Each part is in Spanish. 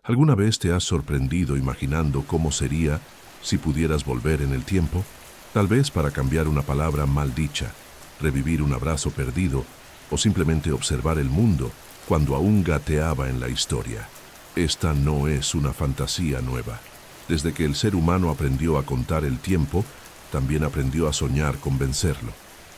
¿Alguna vez te has sorprendido imaginando cómo sería si pudieras volver en el tiempo? Tal vez para cambiar una palabra mal dicha, revivir un abrazo perdido o simplemente observar el mundo cuando aún gateaba en la historia. Esta no es una fantasía nueva. Desde que el ser humano aprendió a contar el tiempo, también aprendió a soñar con vencerlo.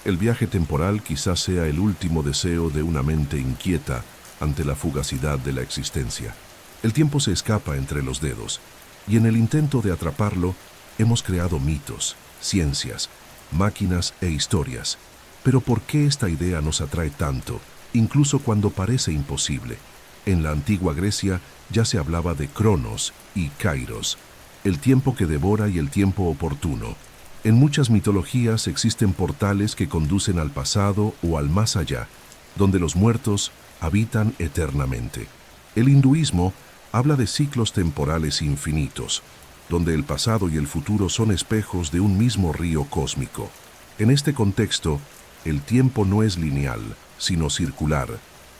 El viaje temporal quizás sea el último deseo de una mente inquieta ante la fugacidad de la existencia. El tiempo se escapa entre los dedos, y en el intento de atraparlo, hemos creado mitos, ciencias, máquinas e historias. Pero ¿por qué esta idea nos atrae tanto, incluso cuando parece imposible? En la antigua Grecia ya se hablaba de Cronos y Kairos, el tiempo que devora y el tiempo oportuno. En muchas mitologías existen portales que conducen al pasado o al más allá, donde los muertos habitan eternamente. El hinduismo habla de ciclos temporales infinitos, donde el pasado y el futuro son espejos de un mismo río cósmico. En este contexto, el tiempo no es lineal, sino circular,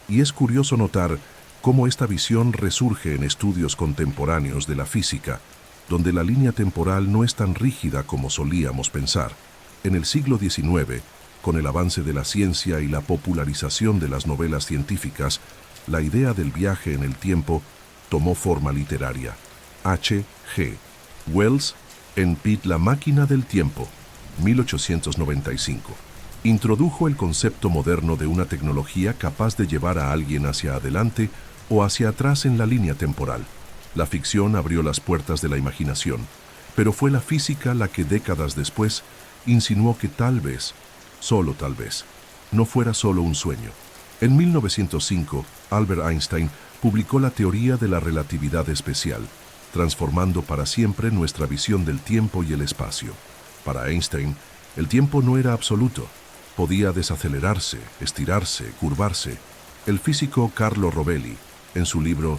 y es curioso notar cómo esta visión resurge en estudios contemporáneos de la física, donde la línea temporal no es tan rígida como solíamos pensar. En el siglo XIX, con el avance de la ciencia y la popularización de las novelas científicas, la idea del viaje en el tiempo tomó forma literaria. H. G. Wells, en Pitt, La máquina del tiempo, 1895, introdujo el concepto moderno de una tecnología capaz de llevar a alguien hacia adelante o hacia atrás en la línea temporal. La ficción abrió las puertas de la imaginación, pero fue la física la que décadas después insinuó que tal vez, solo tal vez, no fuera solo un sueño. En 1905, Albert Einstein publicó la teoría de la relatividad especial, transformando para siempre nuestra visión del tiempo y el espacio. Para Einstein, el tiempo no era absoluto. Podía desacelerarse, estirarse, curvarse. El físico Carlo Rovelli, en su libro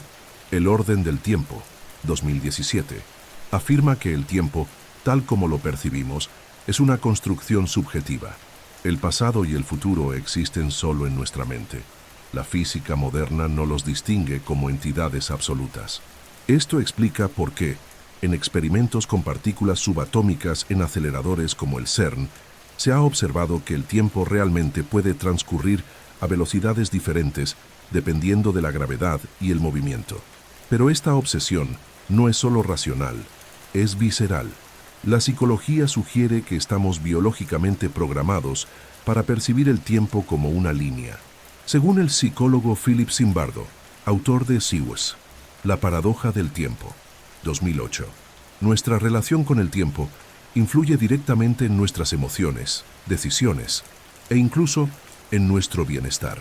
El orden del tiempo, 2017, afirma que el tiempo, tal como lo percibimos, es una construcción subjetiva. El pasado y el futuro existen solo en nuestra mente. La física moderna no los distingue como entidades absolutas. Esto explica por qué, en experimentos con partículas subatómicas en aceleradores como el CERN, se ha observado que el tiempo realmente puede transcurrir a velocidades diferentes dependiendo de la gravedad y el movimiento. Pero esta obsesión no es solo racional, es visceral. La psicología sugiere que estamos biológicamente programados para percibir el tiempo como una línea. Según el psicólogo Philip Zimbardo, autor de SIWS, La paradoja del tiempo, 2008, nuestra relación con el tiempo influye directamente en nuestras emociones, decisiones e incluso en nuestro bienestar.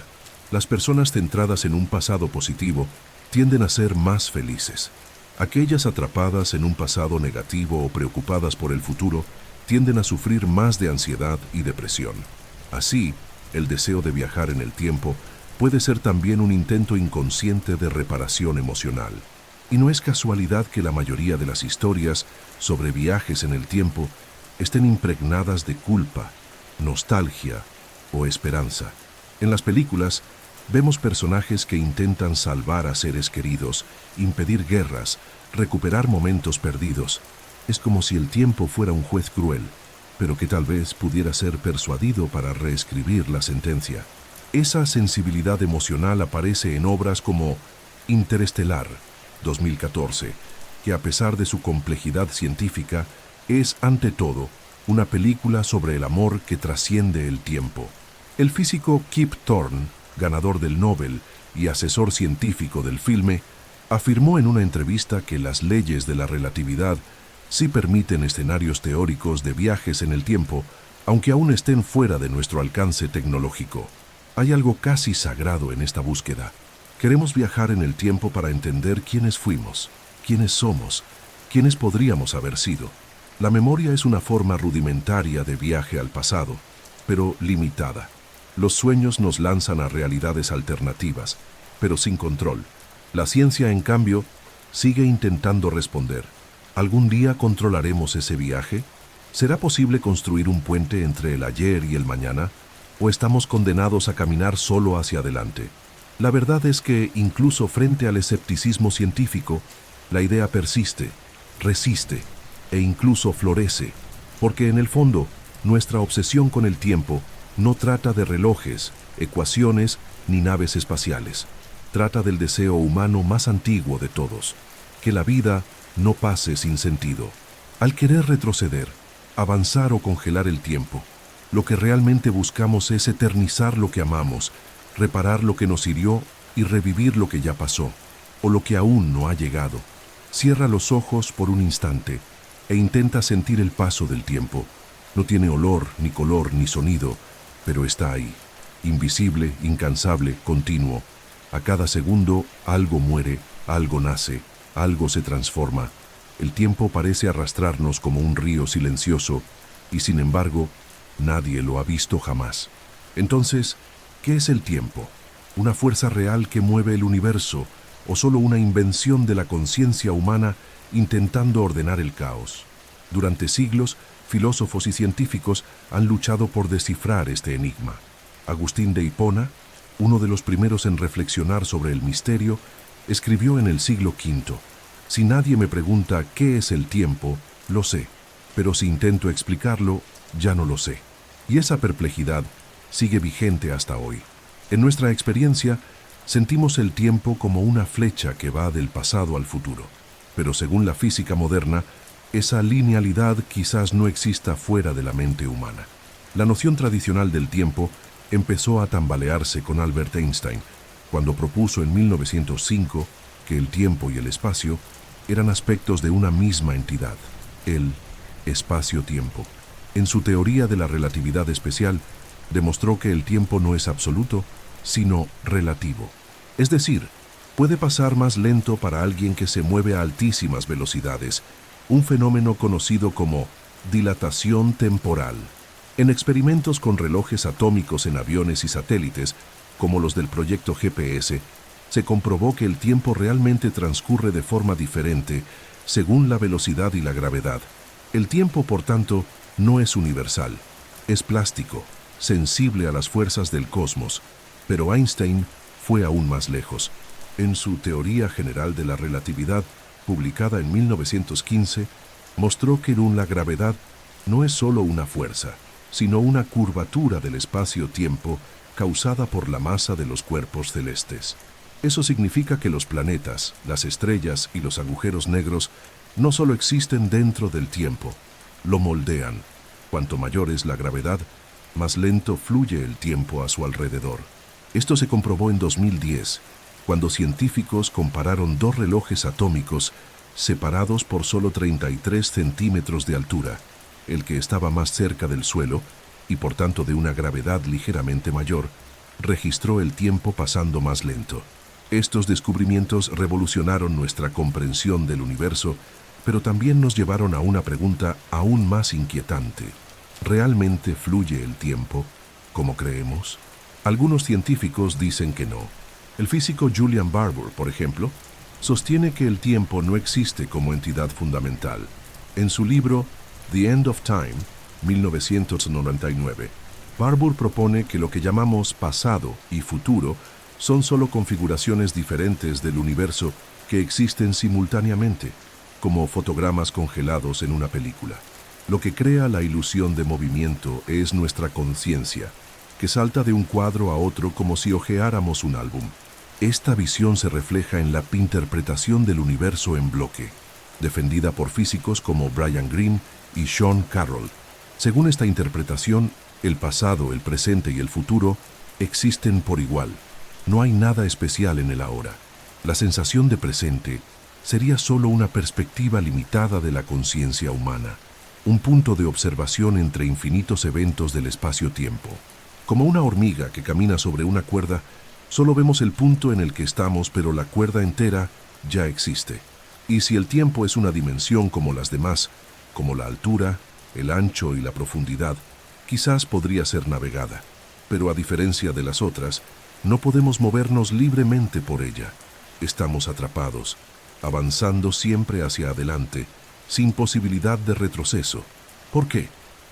Las personas centradas en un pasado positivo tienden a ser más felices. Aquellas atrapadas en un pasado negativo o preocupadas por el futuro tienden a sufrir más de ansiedad y depresión. Así, el deseo de viajar en el tiempo puede ser también un intento inconsciente de reparación emocional. Y no es casualidad que la mayoría de las historias sobre viajes en el tiempo estén impregnadas de culpa, nostalgia o esperanza. En las películas, vemos personajes que intentan salvar a seres queridos, impedir guerras, recuperar momentos perdidos. Es como si el tiempo fuera un juez cruel, pero que tal vez pudiera ser persuadido para reescribir la sentencia. Esa sensibilidad emocional aparece en obras como Interestelar, 2014, que a pesar de su complejidad científica, es ante todo una película sobre el amor que trasciende el tiempo. El físico Kip Thorne, ganador del Nobel y asesor científico del filme, afirmó en una entrevista que las leyes de la relatividad sí permiten escenarios teóricos de viajes en el tiempo, aunque aún estén fuera de nuestro alcance tecnológico. Hay algo casi sagrado en esta búsqueda. Queremos viajar en el tiempo para entender quiénes fuimos, quiénes somos, quiénes podríamos haber sido. La memoria es una forma rudimentaria de viaje al pasado, pero limitada. Los sueños nos lanzan a realidades alternativas, pero sin control. La ciencia, en cambio, sigue intentando responder. ¿Algún día controlaremos ese viaje? ¿Será posible construir un puente entre el ayer y el mañana? ¿O estamos condenados a caminar solo hacia adelante? La verdad es que, incluso frente al escepticismo científico, la idea persiste, resiste e incluso florece, porque en el fondo, nuestra obsesión con el tiempo no trata de relojes, ecuaciones ni naves espaciales. Trata del deseo humano más antiguo de todos, que la vida no pase sin sentido. Al querer retroceder, avanzar o congelar el tiempo, lo que realmente buscamos es eternizar lo que amamos, reparar lo que nos hirió y revivir lo que ya pasó, o lo que aún no ha llegado. Cierra los ojos por un instante e intenta sentir el paso del tiempo. No tiene olor, ni color, ni sonido, pero está ahí, invisible, incansable, continuo. A cada segundo algo muere, algo nace, algo se transforma. El tiempo parece arrastrarnos como un río silencioso y, sin embargo, nadie lo ha visto jamás. Entonces, ¿qué es el tiempo? ¿Una fuerza real que mueve el universo o solo una invención de la conciencia humana intentando ordenar el caos? Durante siglos, filósofos y científicos han luchado por descifrar este enigma. Agustín de Hipona, uno de los primeros en reflexionar sobre el misterio, escribió en el siglo V: «Si nadie me pregunta qué es el tiempo, lo sé, pero si intento explicarlo, ya no lo sé». Y esa perplejidad sigue vigente hasta hoy. En nuestra experiencia, sentimos el tiempo como una flecha que va del pasado al futuro. Pero según la física moderna, esa linealidad quizás no exista fuera de la mente humana. La noción tradicional del tiempo empezó a tambalearse con Albert Einstein, cuando propuso en 1905 que el tiempo y el espacio eran aspectos de una misma entidad, el espacio-tiempo. En su teoría de la relatividad especial, demostró que el tiempo no es absoluto, sino relativo. Es decir, puede pasar más lento para alguien que se mueve a altísimas velocidades, un fenómeno conocido como dilatación temporal. En experimentos con relojes atómicos en aviones y satélites, como los del proyecto GPS, se comprobó que el tiempo realmente transcurre de forma diferente según la velocidad y la gravedad. El tiempo, por tanto, no es universal, es plástico, sensible a las fuerzas del cosmos, pero Einstein fue aún más lejos. En su Teoría General de la Relatividad, publicada en 1915, mostró que la gravedad no es solo una fuerza, sino una curvatura del espacio-tiempo causada por la masa de los cuerpos celestes. Eso significa que los planetas, las estrellas y los agujeros negros no solo existen dentro del tiempo, lo moldean. Cuanto mayor es la gravedad, más lento fluye el tiempo a su alrededor. Esto se comprobó en 2010, cuando científicos compararon dos relojes atómicos separados por solo 33 centímetros de altura. El que estaba más cerca del suelo, y por tanto de una gravedad ligeramente mayor, registró el tiempo pasando más lento. Estos descubrimientos revolucionaron nuestra comprensión del universo, pero también nos llevaron a una pregunta aún más inquietante. ¿Realmente fluye el tiempo, como creemos? Algunos científicos dicen que no. El físico Julian Barbour, por ejemplo, sostiene que el tiempo no existe como entidad fundamental. En su libro The End of Time, 1999, Barbour propone que lo que llamamos pasado y futuro son solo configuraciones diferentes del universo que existen simultáneamente, como fotogramas congelados en una película. Lo que crea la ilusión de movimiento es nuestra conciencia, que salta de un cuadro a otro como si hojeáramos un álbum. Esta visión se refleja en la interpretación del universo en bloque, defendida por físicos como Brian Greene y Sean Carroll. Según esta interpretación, el pasado, el presente y el futuro existen por igual. No hay nada especial en el ahora. La sensación de presente sería solo una perspectiva limitada de la conciencia humana, un punto de observación entre infinitos eventos del espacio-tiempo. Como una hormiga que camina sobre una cuerda, solo vemos el punto en el que estamos, pero la cuerda entera ya existe. Y si el tiempo es una dimensión como las demás, como la altura, el ancho y la profundidad, quizás podría ser navegada. Pero a diferencia de las otras, no podemos movernos libremente por ella. Estamos atrapados, avanzando siempre hacia adelante, sin posibilidad de retroceso. ¿Por qué?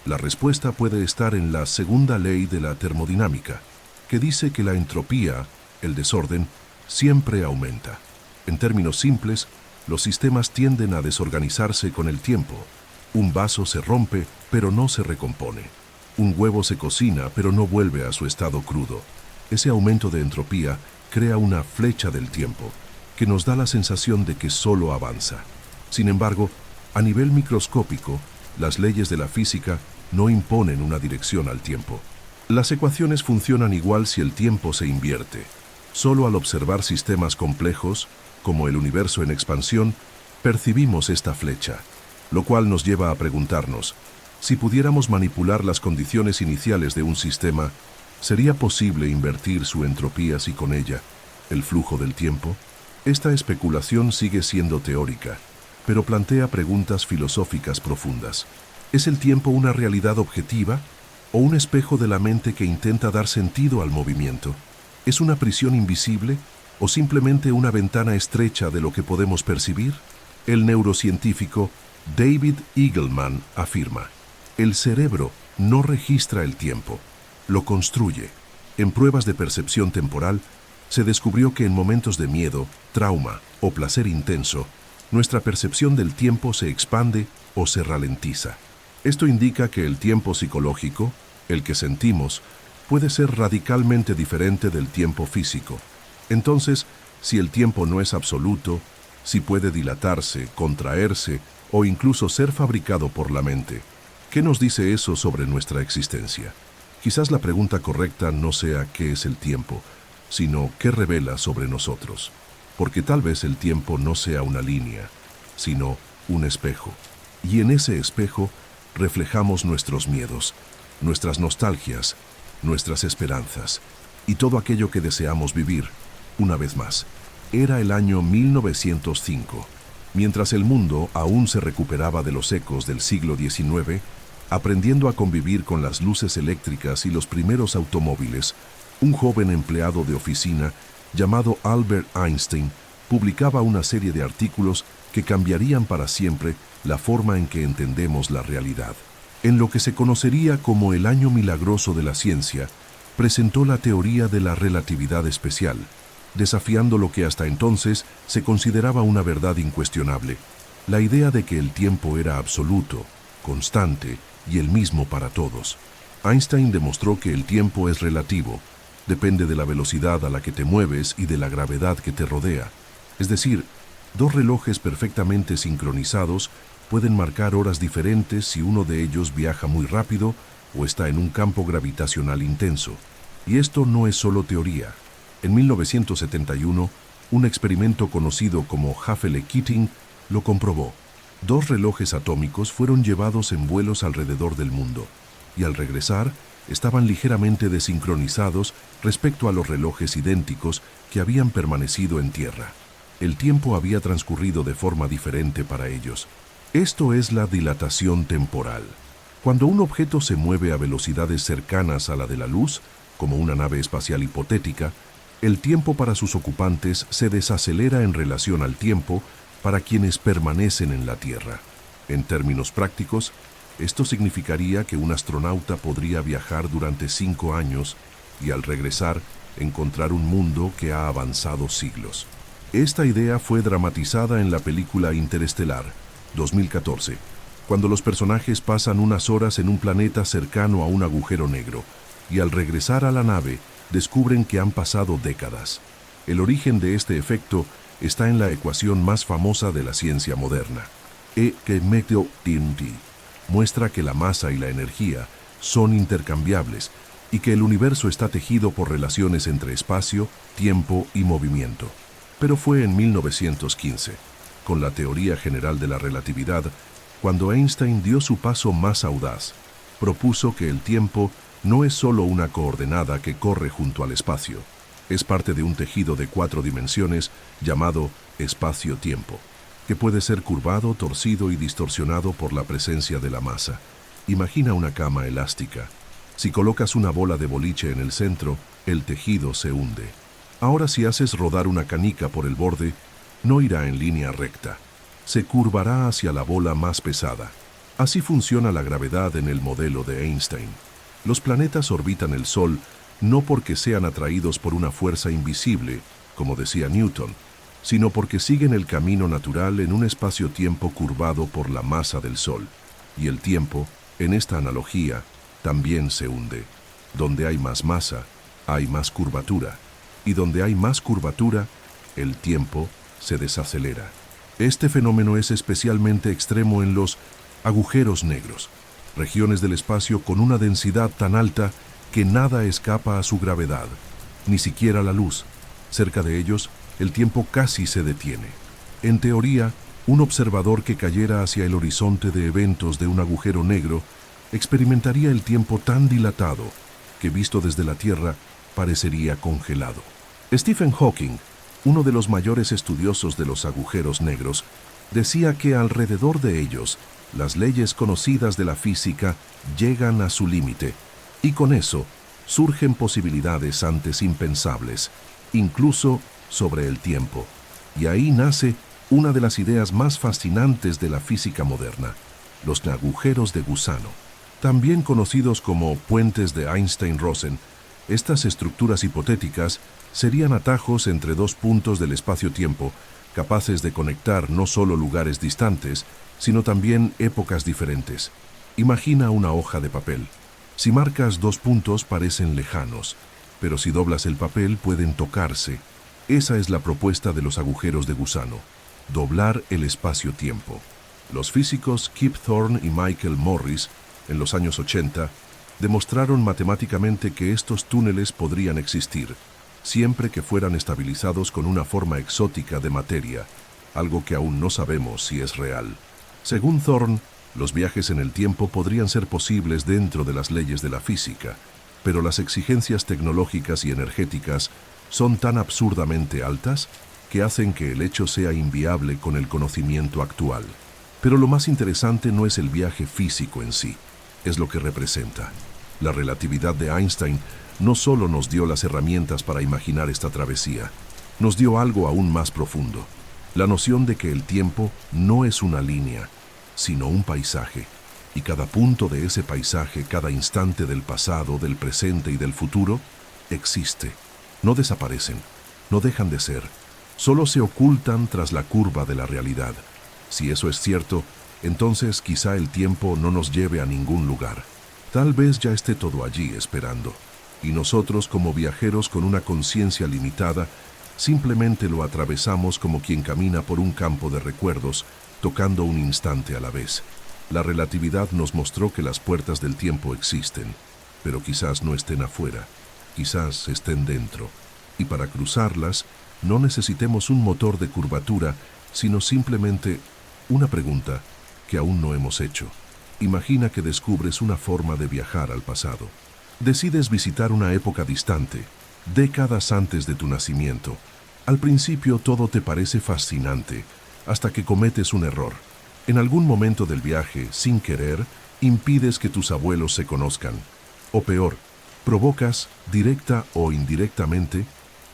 La respuesta puede estar en la segunda ley de la termodinámica, que dice que la entropía el desorden, siempre aumenta. En términos simples, los sistemas tienden a desorganizarse con el tiempo. Un vaso se rompe, pero no se recompone. Un huevo se cocina, pero no vuelve a su estado crudo. Ese aumento de entropía crea una flecha del tiempo, que nos da la sensación de que solo avanza. Sin embargo, a nivel microscópico, las leyes de la física no imponen una dirección al tiempo. Las ecuaciones funcionan igual si el tiempo se invierte. Solo al observar sistemas complejos, como el universo en expansión, percibimos esta flecha, lo cual nos lleva a preguntarnos, si pudiéramos manipular las condiciones iniciales de un sistema, ¿sería posible invertir su entropía y con ella el flujo del tiempo? Esta especulación sigue siendo teórica, pero plantea preguntas filosóficas profundas. ¿Es el tiempo una realidad objetiva o un espejo de la mente que intenta dar sentido al movimiento? ¿Es una prisión invisible o simplemente una ventana estrecha de lo que podemos percibir? El neurocientífico David Eagleman afirma: el cerebro no registra el tiempo, lo construye. En pruebas de percepción temporal, se descubrió que en momentos de miedo, trauma o placer intenso, nuestra percepción del tiempo se expande o se ralentiza. Esto indica que el tiempo psicológico, el que sentimos, puede ser radicalmente diferente del tiempo físico. Entonces, si el tiempo no es absoluto, si puede dilatarse, contraerse o incluso ser fabricado por la mente, ¿qué nos dice eso sobre nuestra existencia? Quizás la pregunta correcta no sea ¿qué es el tiempo?, sino ¿qué revela sobre nosotros? Porque tal vez el tiempo no sea una línea, sino un espejo. Y en ese espejo reflejamos nuestros miedos, nuestras nostalgias, nuestras esperanzas y todo aquello que deseamos vivir. Una vez más, era el año 1905. Mientras el mundo aún se recuperaba de los ecos del siglo XIX, aprendiendo a convivir con las luces eléctricas y los primeros automóviles, un joven empleado de oficina llamado Albert Einstein publicaba una serie de artículos que cambiarían para siempre la forma en que entendemos la realidad. En lo que se conocería como el año milagroso de la ciencia, presentó la teoría de la relatividad especial, desafiando lo que hasta entonces se consideraba una verdad incuestionable, la idea de que el tiempo era absoluto, constante y el mismo para todos. Einstein demostró que el tiempo es relativo, depende de la velocidad a la que te mueves y de la gravedad que te rodea. Es decir, dos relojes perfectamente sincronizados pueden marcar horas diferentes si uno de ellos viaja muy rápido o está en un campo gravitacional intenso. Y esto no es solo teoría. En 1971, un experimento conocido como Haffele-Keating lo comprobó. Dos relojes atómicos fueron llevados en vuelos alrededor del mundo, y al regresar, estaban ligeramente desincronizados respecto a los relojes idénticos que habían permanecido en tierra. El tiempo había transcurrido de forma diferente para ellos. Esto es la dilatación temporal. Cuando un objeto se mueve a velocidades cercanas a la de la luz, como una nave espacial hipotética, el tiempo para sus ocupantes se desacelera en relación al tiempo para quienes permanecen en la Tierra. En términos prácticos, esto significaría que un astronauta podría viajar durante 5 años y al regresar encontrar un mundo que ha avanzado siglos. Esta idea fue dramatizada en la película Interestelar, 2014, cuando los personajes pasan unas horas en un planeta cercano a un agujero negro y al regresar a la nave descubren que han pasado décadas. El origen de este efecto está en la ecuación más famosa de la ciencia moderna, E que medio tiempo. Muestra que la masa y la energía son intercambiables y que el universo está tejido por relaciones entre espacio, tiempo y movimiento. Pero fue en 1915, con la teoría general de la relatividad, cuando Einstein dio su paso más audaz. Propuso que el tiempo no es solo una coordenada que corre junto al espacio, es parte de un tejido de 4 dimensiones llamado espacio-tiempo, que puede ser curvado, torcido y distorsionado por la presencia de la masa. Imagina una cama elástica. Si colocas una bola de boliche en el centro, el tejido se hunde. Ahora, si haces rodar una canica por el borde, no irá en línea recta. Se curvará hacia la bola más pesada. Así funciona la gravedad en el modelo de Einstein. Los planetas orbitan el Sol no porque sean atraídos por una fuerza invisible, como decía Newton, sino porque siguen el camino natural en un espacio-tiempo curvado por la masa del Sol. Y el tiempo, en esta analogía, también se hunde. Donde hay más masa, hay más curvatura. Y donde hay más curvatura, el tiempo se desacelera. Este fenómeno es especialmente extremo en los agujeros negros, regiones del espacio con una densidad tan alta que nada escapa a su gravedad, ni siquiera la luz. Cerca de ellos, el tiempo casi se detiene. En teoría, un observador que cayera hacia el horizonte de eventos de un agujero negro experimentaría el tiempo tan dilatado que, visto desde la Tierra, parecería congelado. Stephen Hawking, uno de los mayores estudiosos de los agujeros negros, decía que alrededor de ellos, las leyes conocidas de la física llegan a su límite, y con eso surgen posibilidades antes impensables, incluso sobre el tiempo. Y ahí nace una de las ideas más fascinantes de la física moderna, los agujeros de gusano. También conocidos como puentes de Einstein-Rosen, estas estructuras hipotéticas serían atajos entre dos puntos del espacio-tiempo, capaces de conectar no solo lugares distantes, sino también épocas diferentes. Imagina una hoja de papel. Si marcas dos puntos parecen lejanos, pero si doblas el papel pueden tocarse. Esa es la propuesta de los agujeros de gusano, doblar el espacio-tiempo. Los físicos Kip Thorne y Michael Morris, en los años 80, demostraron matemáticamente que estos túneles podrían existir, siempre que fueran estabilizados con una forma exótica de materia, algo que aún no sabemos si es real. Según Thorne, los viajes en el tiempo podrían ser posibles dentro de las leyes de la física, pero las exigencias tecnológicas y energéticas son tan absurdamente altas que hacen que el hecho sea inviable con el conocimiento actual. Pero lo más interesante no es el viaje físico en sí, es lo que representa. La relatividad de Einstein no solo nos dio las herramientas para imaginar esta travesía, nos dio algo aún más profundo, la noción de que el tiempo no es una línea, sino un paisaje, y cada punto de ese paisaje, cada instante del pasado, del presente y del futuro, existe. No desaparecen, no dejan de ser, solo se ocultan tras la curva de la realidad. Si eso es cierto, entonces quizá el tiempo no nos lleve a ningún lugar. Tal vez ya esté todo allí esperando, y nosotros como viajeros con una conciencia limitada, simplemente lo atravesamos como quien camina por un campo de recuerdos, tocando un instante a la vez. La relatividad nos mostró que las puertas del tiempo existen, pero quizás no estén afuera, quizás estén dentro, y para cruzarlas no necesitemos un motor de curvatura, sino simplemente una pregunta que aún no hemos hecho. Imagina que descubres una forma de viajar al pasado. Decides visitar una época distante, décadas antes de tu nacimiento. Al principio todo te parece fascinante, hasta que cometes un error. En algún momento del viaje, sin querer, impides que tus abuelos se conozcan. O peor, provocas, directa o indirectamente,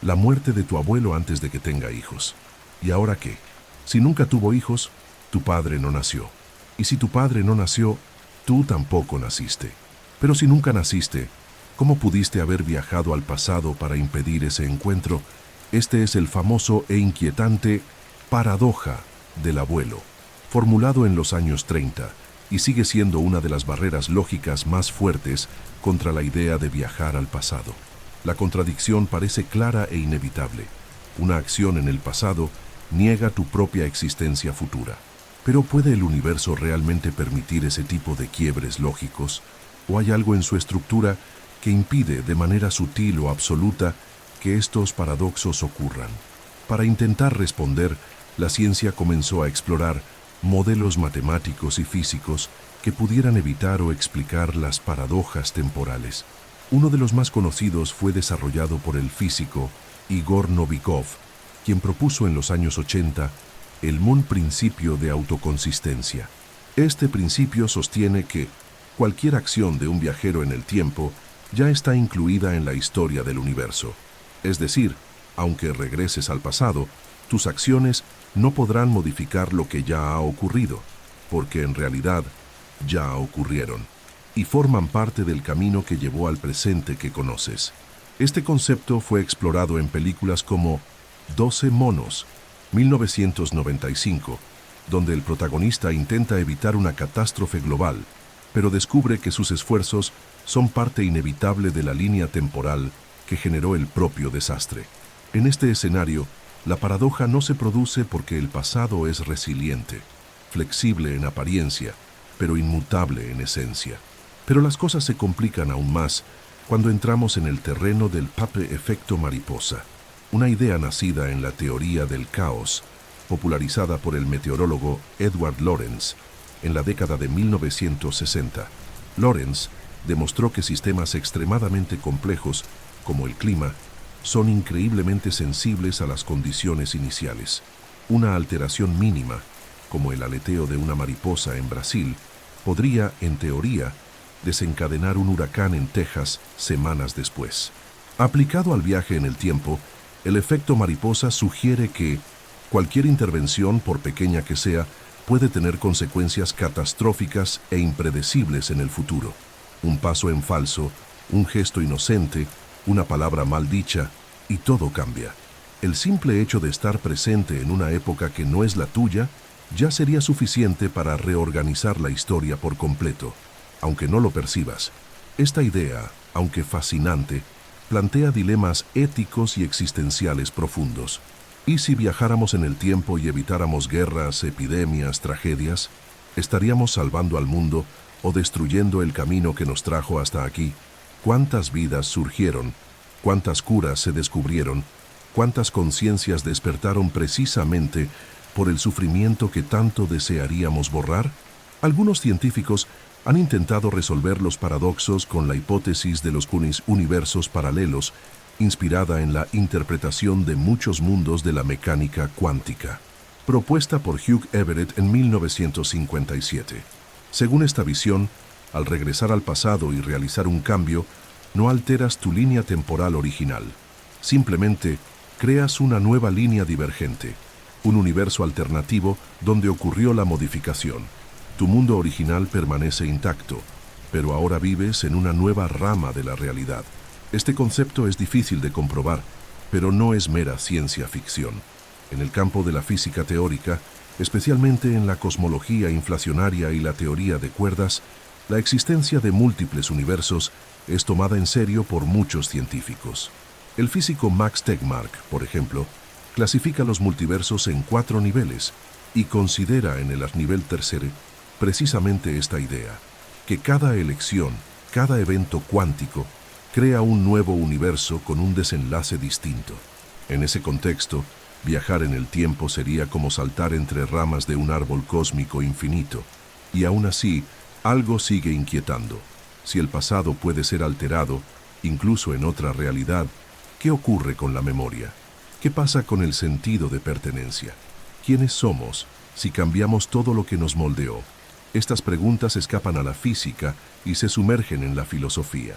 la muerte de tu abuelo antes de que tenga hijos. ¿Y ahora qué? Si nunca tuvo hijos, tu padre no nació. Y si tu padre no nació, tú tampoco naciste. Pero si nunca naciste, ¿cómo pudiste haber viajado al pasado para impedir ese encuentro? Este es el famoso e inquietante paradoja del abuelo, formulado en los años 30, y sigue siendo una de las barreras lógicas más fuertes contra la idea de viajar al pasado. La contradicción parece clara e inevitable. Una acción en el pasado niega tu propia existencia futura. Pero ¿puede el universo realmente permitir ese tipo de quiebres lógicos? ¿O hay algo en su estructura que impide de manera sutil o absoluta que estos paradoxos ocurran? Para intentar responder, la ciencia comenzó a explorar modelos matemáticos y físicos que pudieran evitar o explicar las paradojas temporales. Uno de los más conocidos fue desarrollado por el físico Igor Novikov, quien propuso en los años 80 el principio de autoconsistencia. Este principio sostiene que cualquier acción de un viajero en el tiempo ya está incluida en la historia del universo. Es decir, aunque regreses al pasado, tus acciones no podrán modificar lo que ya ha ocurrido, porque en realidad ya ocurrieron, y forman parte del camino que llevó al presente que conoces. Este concepto fue explorado en películas como 12 monos, 1995, donde el protagonista intenta evitar una catástrofe global, pero descubre que sus esfuerzos son parte inevitable de la línea temporal que generó el propio desastre. En este escenario, la paradoja no se produce porque el pasado es resiliente, flexible en apariencia, pero inmutable en esencia. Pero las cosas se complican aún más cuando entramos en el terreno del efecto mariposa, una idea nacida en la teoría del caos, popularizada por el meteorólogo Edward Lorenz en la década de 1960. Lorenz demostró que sistemas extremadamente complejos, como el clima, son increíblemente sensibles a las condiciones iniciales. Una alteración mínima, como el aleteo de una mariposa en Brasil, podría, en teoría, desencadenar un huracán en Texas semanas después. Aplicado al viaje en el tiempo, el efecto mariposa sugiere que cualquier intervención, por pequeña que sea, puede tener consecuencias catastróficas e impredecibles en el futuro. Un paso en falso, un gesto inocente, una palabra mal dicha, y todo cambia. El simple hecho de estar presente en una época que no es la tuya ya sería suficiente para reorganizar la historia por completo, aunque no lo percibas. Esta idea, aunque fascinante, plantea dilemas éticos y existenciales profundos. ¿Y si viajáramos en el tiempo y evitáramos guerras, epidemias, tragedias? ¿Estaríamos salvando al mundo o destruyendo el camino que nos trajo hasta aquí? ¿Cuántas vidas surgieron? ¿Cuántas curas se descubrieron? ¿Cuántas conciencias despertaron precisamente por el sufrimiento que tanto desearíamos borrar? Algunos científicos han intentado resolver los paradoxos con la hipótesis de los universos paralelos, inspirada en la interpretación de muchos mundos de la mecánica cuántica, propuesta por Hugh Everett en 1957. Según esta visión, al regresar al pasado y realizar un cambio, no alteras tu línea temporal original. Simplemente creas una nueva línea divergente, un universo alternativo donde ocurrió la modificación. Tu mundo original permanece intacto, pero ahora vives en una nueva rama de la realidad. Este concepto es difícil de comprobar, pero no es mera ciencia ficción. En el campo de la física teórica, especialmente en la cosmología inflacionaria y la teoría de cuerdas, la existencia de múltiples universos es tomada en serio por muchos científicos. El físico Max Tegmark, por ejemplo, clasifica los multiversos en 4 niveles y considera en el nivel tercero precisamente esta idea, que cada elección, cada evento cuántico, crea un nuevo universo con un desenlace distinto. En ese contexto, viajar en el tiempo sería como saltar entre ramas de un árbol cósmico infinito, y aún así, algo sigue inquietando. Si el pasado puede ser alterado, incluso en otra realidad, ¿qué ocurre con la memoria? ¿Qué pasa con el sentido de pertenencia? ¿Quiénes somos si cambiamos todo lo que nos moldeó? Estas preguntas escapan a la física y se sumergen en la filosofía.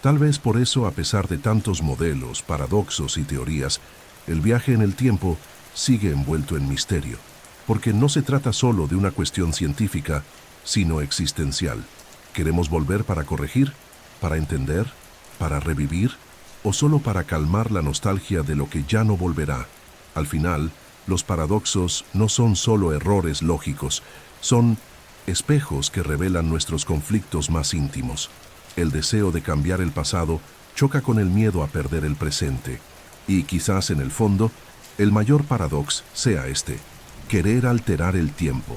Tal vez por eso, a pesar de tantos modelos, paradoxos y teorías, el viaje en el tiempo sigue envuelto en misterio, porque no se trata solo de una cuestión científica, sino existencial. ¿Queremos volver para corregir, para entender, para revivir, o solo para calmar la nostalgia de lo que ya no volverá? Al final, los paradoxos no son solo errores lógicos, son espejos que revelan nuestros conflictos más íntimos. El deseo de cambiar el pasado choca con el miedo a perder el presente. Y quizás en el fondo, el mayor paradox sea este: querer alterar el tiempo,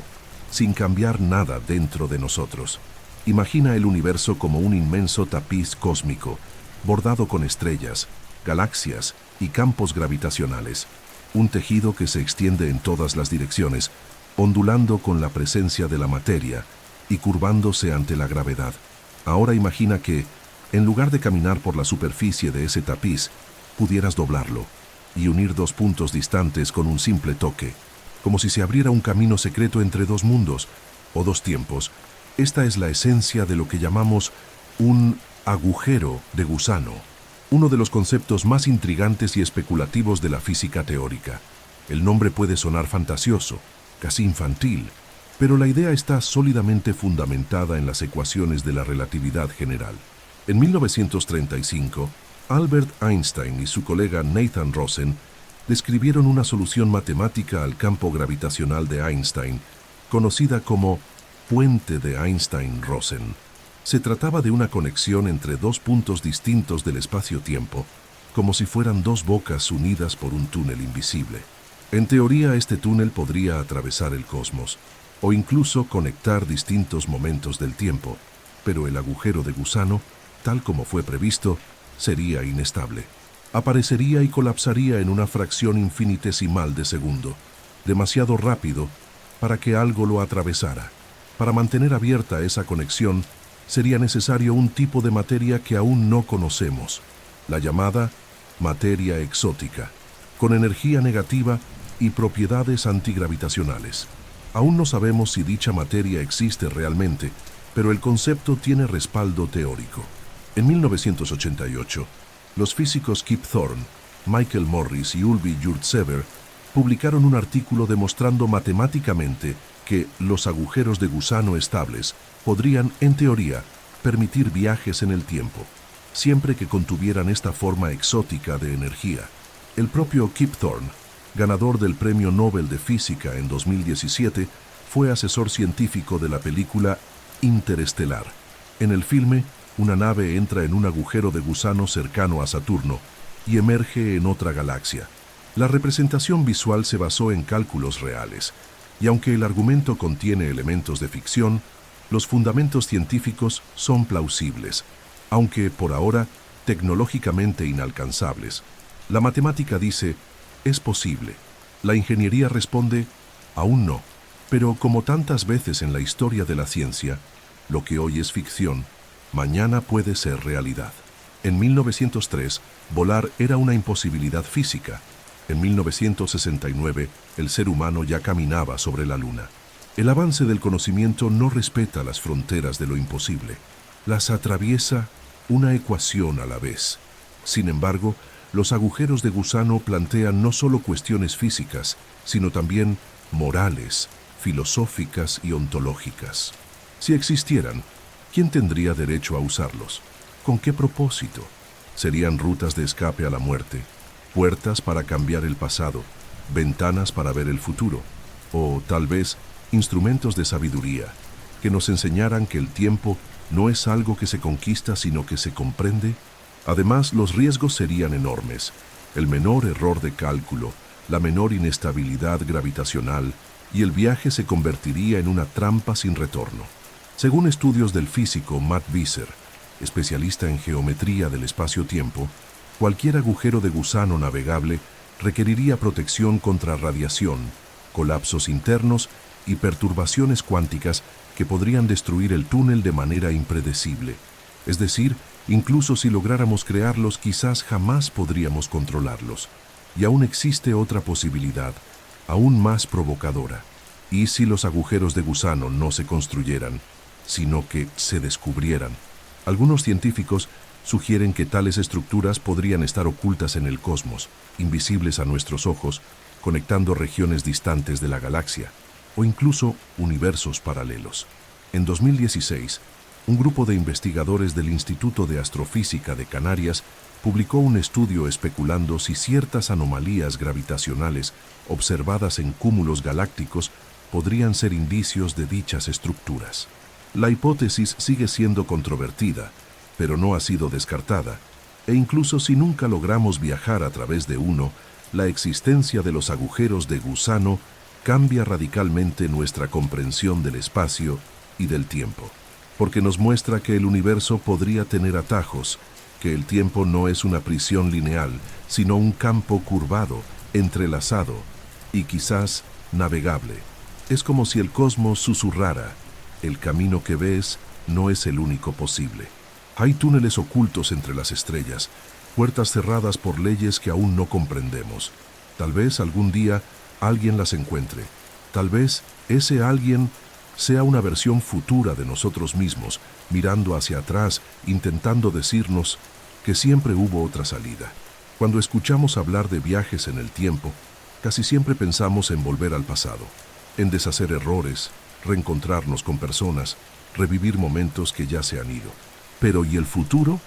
sin cambiar nada dentro de nosotros. Imagina el universo como un inmenso tapiz cósmico, bordado con estrellas, galaxias y campos gravitacionales. Un tejido que se extiende en todas las direcciones, ondulando con la presencia de la materia y curvándose ante la gravedad. Ahora imagina que, en lugar de caminar por la superficie de ese tapiz, pudieras doblarlo y unir 2 puntos distantes con un simple toque, como si se abriera un camino secreto entre 2 mundos o 2 tiempos. Esta es la esencia de lo que llamamos un agujero de gusano, uno de los conceptos más intrigantes y especulativos de la física teórica. El nombre puede sonar fantasioso, casi infantil, pero la idea está sólidamente fundamentada en las ecuaciones de la relatividad general. En 1935, Albert Einstein y su colega Nathan Rosen describieron una solución matemática al campo gravitacional de Einstein, conocida como puente de Einstein-Rosen. Se trataba de una conexión entre dos puntos distintos del espacio-tiempo, como si fueran dos bocas unidas por un túnel invisible. En teoría, este túnel podría atravesar el cosmos, o incluso conectar distintos momentos del tiempo, pero el agujero de gusano, tal como fue previsto, sería inestable. Aparecería y colapsaría en una fracción infinitesimal de segundo, demasiado rápido para que algo lo atravesara. Para mantener abierta esa conexión, sería necesario un tipo de materia que aún no conocemos, la llamada materia exótica, con energía negativa y propiedades antigravitacionales. Aún no sabemos si dicha materia existe realmente, pero el concepto tiene respaldo teórico. En 1988, los físicos Kip Thorne, Michael Morris y Ulvi Yurtsever publicaron un artículo demostrando matemáticamente que los agujeros de gusano estables podrían, en teoría, permitir viajes en el tiempo, siempre que contuvieran esta forma exótica de energía. El propio Kip Thorne, ganador del Premio Nobel de Física en 2017, fue asesor científico de la película Interestelar. En el filme, una nave entra en un agujero de gusano cercano a Saturno y emerge en otra galaxia. La representación visual se basó en cálculos reales, y aunque el argumento contiene elementos de ficción, los fundamentos científicos son plausibles, aunque por ahora tecnológicamente inalcanzables. La matemática dice, es posible. La ingeniería responde, aún no. Pero como tantas veces en la historia de la ciencia, lo que hoy es ficción, mañana puede ser realidad. En 1903, volar era una imposibilidad física. En 1969, el ser humano ya caminaba sobre la Luna. El avance del conocimiento no respeta las fronteras de lo imposible. Las atraviesa una ecuación a la vez. Sin embargo, los agujeros de gusano plantean no solo cuestiones físicas, sino también morales, filosóficas y ontológicas. Si existieran, ¿quién tendría derecho a usarlos? ¿Con qué propósito? ¿Serían rutas de escape a la muerte, puertas para cambiar el pasado, ventanas para ver el futuro, o tal vez instrumentos de sabiduría que nos enseñaran que el tiempo no es algo que se conquista sino que se comprende? Además, los riesgos serían enormes. El menor error de cálculo, la menor inestabilidad gravitacional y el viaje se convertiría en una trampa sin retorno. Según estudios del físico Matt Visser, especialista en geometría del espacio-tiempo, cualquier agujero de gusano navegable requeriría protección contra radiación, colapsos internos y perturbaciones cuánticas que podrían destruir el túnel de manera impredecible. Es decir, incluso si lográramos crearlos, quizás jamás podríamos controlarlos. Y aún existe otra posibilidad, aún más provocadora. ¿Y si los agujeros de gusano no se construyeran, sino que se descubrieran? Algunos científicos sugieren que tales estructuras podrían estar ocultas en el cosmos, invisibles a nuestros ojos, conectando regiones distantes de la galaxia, o incluso universos paralelos. En 2016, un grupo de investigadores del Instituto de Astrofísica de Canarias publicó un estudio especulando si ciertas anomalías gravitacionales observadas en cúmulos galácticos podrían ser indicios de dichas estructuras. La hipótesis sigue siendo controvertida, pero no ha sido descartada, e incluso si nunca logramos viajar a través de uno, la existencia de los agujeros de gusano cambia radicalmente nuestra comprensión del espacio y del tiempo, porque nos muestra que el universo podría tener atajos, que el tiempo no es una prisión lineal, sino un campo curvado, entrelazado y quizás navegable. Es como si el cosmos susurrara, el camino que ves no es el único posible. Hay túneles ocultos entre las estrellas, puertas cerradas por leyes que aún no comprendemos. Tal vez algún día alguien las encuentre. Tal vez ese alguien sea una versión futura de nosotros mismos, mirando hacia atrás, intentando decirnos que siempre hubo otra salida. Cuando escuchamos hablar de viajes en el tiempo, casi siempre pensamos en volver al pasado, en deshacer errores, reencontrarnos con personas, revivir momentos que ya se han ido. Pero ¿y el futuro?